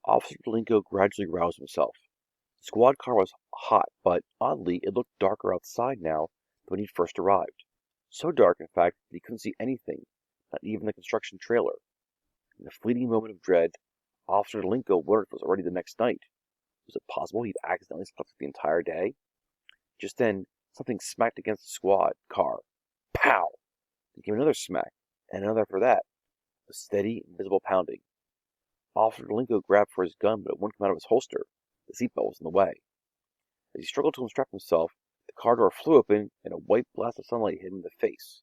Officer Delinko gradually roused himself. The squad car was hot, but, oddly, it looked darker outside now than when he'd first arrived. So dark, in fact, that he couldn't see anything, not even the construction trailer. In a fleeting moment of dread, Officer Delinko wondered if it was already the next night. Was it possible he'd accidentally slept the entire day? Just then, something smacked against the squad car. Pow! Then came another smack, and another after that. A steady, invisible pounding. Officer Delinko grabbed for his gun, but it wouldn't come out of his holster. The seatbelt was in the way. As he struggled to unstrap himself, the car door flew open, and a white blast of sunlight hit him in the face.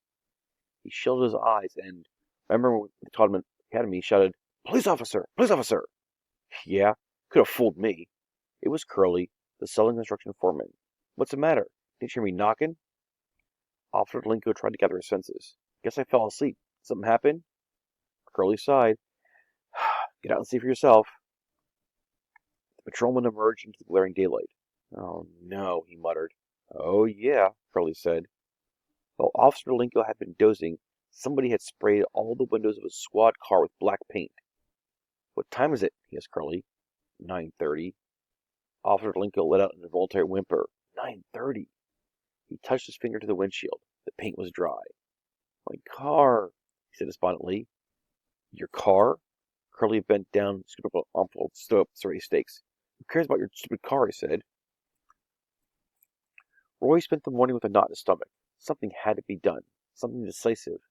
He shielded his eyes, and, remember when they taught him in the academy, he shouted, "Police officer! Police officer!" Yeah, could have fooled me. It was Curly, the Southern construction foreman. "What's the matter? Didn't you hear me knocking?" Officer Delinko tried to gather his senses. "Guess I fell asleep. Something happened?" Curly sighed. "Get out and see for yourself." The patrolman emerged into the glaring daylight. "Oh, no," he muttered. "Oh, yeah," Curly said. While Officer Delinko had been dozing, somebody had sprayed all the windows of his squad car with black paint. "What time is it?" he asked Curly. 9:30. Officer Delinko let out an involuntary whimper. 9:30. He touched his finger to the windshield. The paint was dry. "My car," he said despondently. "Your car?" Curly bent down and scooped up an armful of stray steaks. "Who cares about your stupid car?" he said. Roy spent the morning with a knot in his stomach. Something had to be done. Something decisive.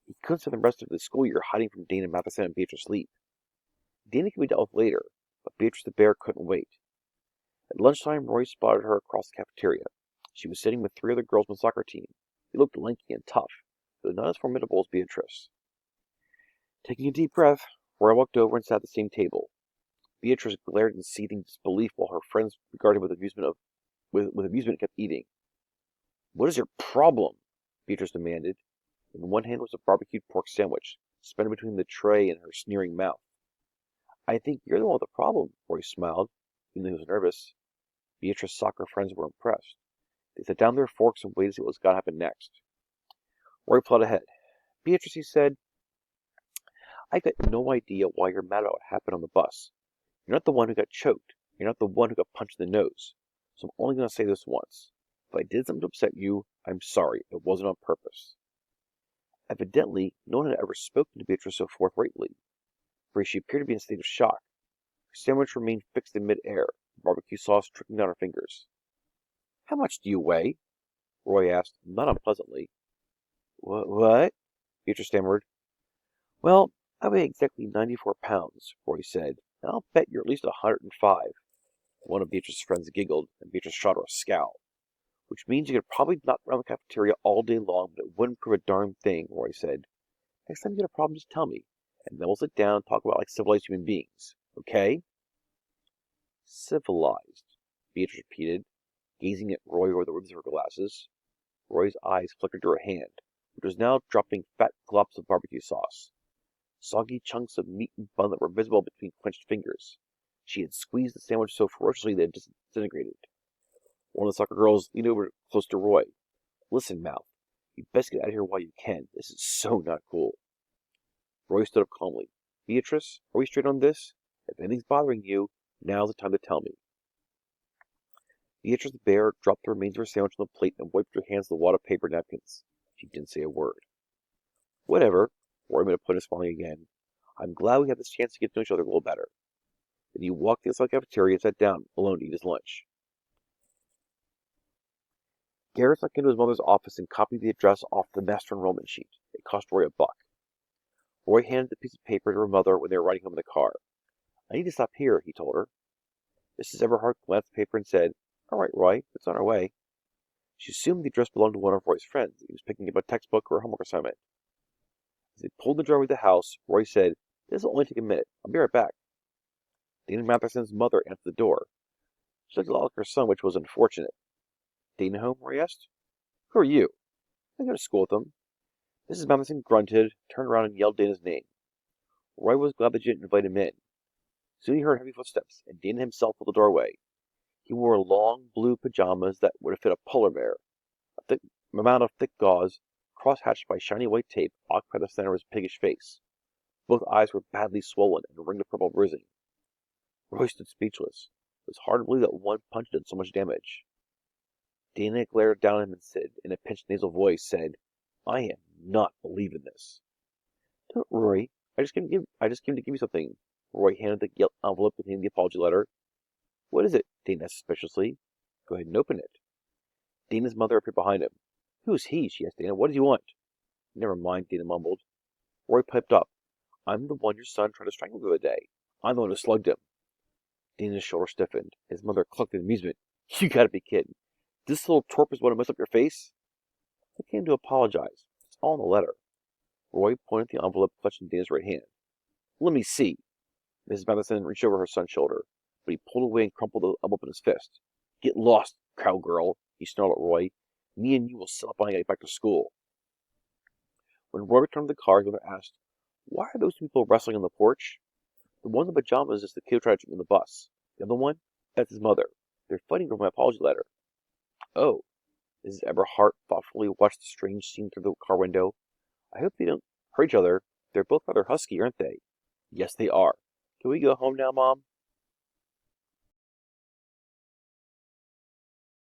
He couldn't spend the rest of the school year hiding from Dana Matheson and Beatrice Leap. Dana could be dealt with later, but Beatrice the bear couldn't wait. At lunchtime, Roy spotted her across the cafeteria. She was sitting with three other girls from the soccer team. They looked lanky and tough, though not as formidable as Beatrice. Taking a deep breath, Roy walked over and sat at the same table. Beatrice glared in seething disbelief while her friends regarded him with amusement and kept eating. "What is your problem?" Beatrice demanded. In one hand was a barbecued pork sandwich, suspended between the tray and her sneering mouth. "I think you're the one with the problem," Roy smiled, even though he was nervous. Beatrice's soccer friends were impressed. They set down their forks and waited to see what was going to happen next. Roy plowed ahead. "Beatrice," he said, "I've got no idea why you're mad about what happened on the bus. You're not the one who got choked. You're not the one who got punched in the nose. So I'm only going to say this once. If I did something to upset you, I'm sorry. It wasn't on purpose." Evidently, no one had ever spoken to Beatrice so forthrightly, for she appeared to be in a state of shock. Her sandwich remained fixed in mid-air, the barbecue sauce trickling down her fingers. "How much do you weigh?" Roy asked, not unpleasantly. What? Beatrice stammered. "Well, I weigh exactly 94 pounds, Roy said, and I'll bet you're at least 105. One of Beatrice's friends giggled, and Beatrice shot her a scowl. "Which means you could probably knock around the cafeteria all day long, but it wouldn't prove a darn thing," Roy said. "Next time you get a problem, just tell me, and then we'll sit down and talk about like civilized human beings. Okay?" "Civilized," Beatrice repeated, gazing at Roy over the rims of her glasses. Roy's eyes flickered to her hand, which was now dropping fat globs of barbecue sauce. Soggy chunks of meat and bun that were visible between clenched fingers. She had squeezed the sandwich so ferociously that it disintegrated. One of the soccer girls leaned over close to Roy. "Listen, Mouth, you'd best get out of here while you can. This is so not cool." Roy stood up calmly. "Beatrice, are we straight on this? If anything's bothering you, now's the time to tell me." Beatrice the bear dropped the remains of her sandwich on the plate and wiped her hands with a wad of paper napkins. She didn't say a word. "Whatever," Roy made a point of smiling again. "I'm glad we had this chance to get to know each other a little better." Then he walked inside the cafeteria and sat down, alone, to eat his lunch. Garrett snuck into his mother's office and copied the address off the master enrollment sheet. It cost Roy $1. Roy handed the piece of paper to her mother when they were riding home in the car. "I need to stop here," he told her. Mrs. Everhart glanced at the paper and said, "All right, Roy, it's on our way." She assumed the address belonged to one of Roy's friends. He was picking up a textbook or a homework assignment. As they pulled in the driveway of the house, Roy said, "This will only take a minute. I'll be right back." Dana Matheson's mother answered the door. She looked a lot like her son, which was unfortunate. "Dana home?" Roy asked. "Who are you?" "I go to school with them." Mrs. Matheson grunted, turned around, and yelled Dana's name. Roy was glad that she didn't invite him in. Soon he heard heavy footsteps, and Dana himself filled the doorway. He wore long blue pajamas that would have fit a polar bear. A thick amount of thick gauze, cross-hatched by shiny white tape, occupied the center of his piggish face. Both eyes were badly swollen and ringed with purple bruising. Roy stood speechless. It was hard to believe that one punch had done so much damage. Dana glared down at him and said, in a pinched nasal voice, I am not believing this. Don't worry. I just came to give you something. Roy handed the envelope containing the apology letter. What is it? Dana asked suspiciously. Go ahead and open it. Dana's mother appeared behind him. Who's he? She asked Dana. What does he want? Never mind, Dana mumbled. Roy piped up. I'm the one your son tried to strangle the other day. I'm the one who slugged him. Dana's shoulder stiffened. His mother clucked in amusement. You gotta be kidding. This little twerp is one who messed up your face? I came to apologize. It's all in the letter. Roy pointed the envelope clutched in Dana's right hand. Let me see. Mrs. Matheson reached over her son's shoulder, but he pulled away and crumpled the envelope in his fist. Get lost, cowgirl, he snarled at Roy. Me and you will settle up on getting back to school. When Roy returned to the car, his mother asked, Why are those two people wrestling on the porch? The one in the pajamas is the kid who tried to jump in the bus. The other one? That's his mother. They're fighting over my apology letter. Oh. Mrs. Eberhart thoughtfully watched the strange scene through the car window. I hope they don't hurt each other. They're both rather husky, aren't they? Yes, they are. Can we go home now, Mom?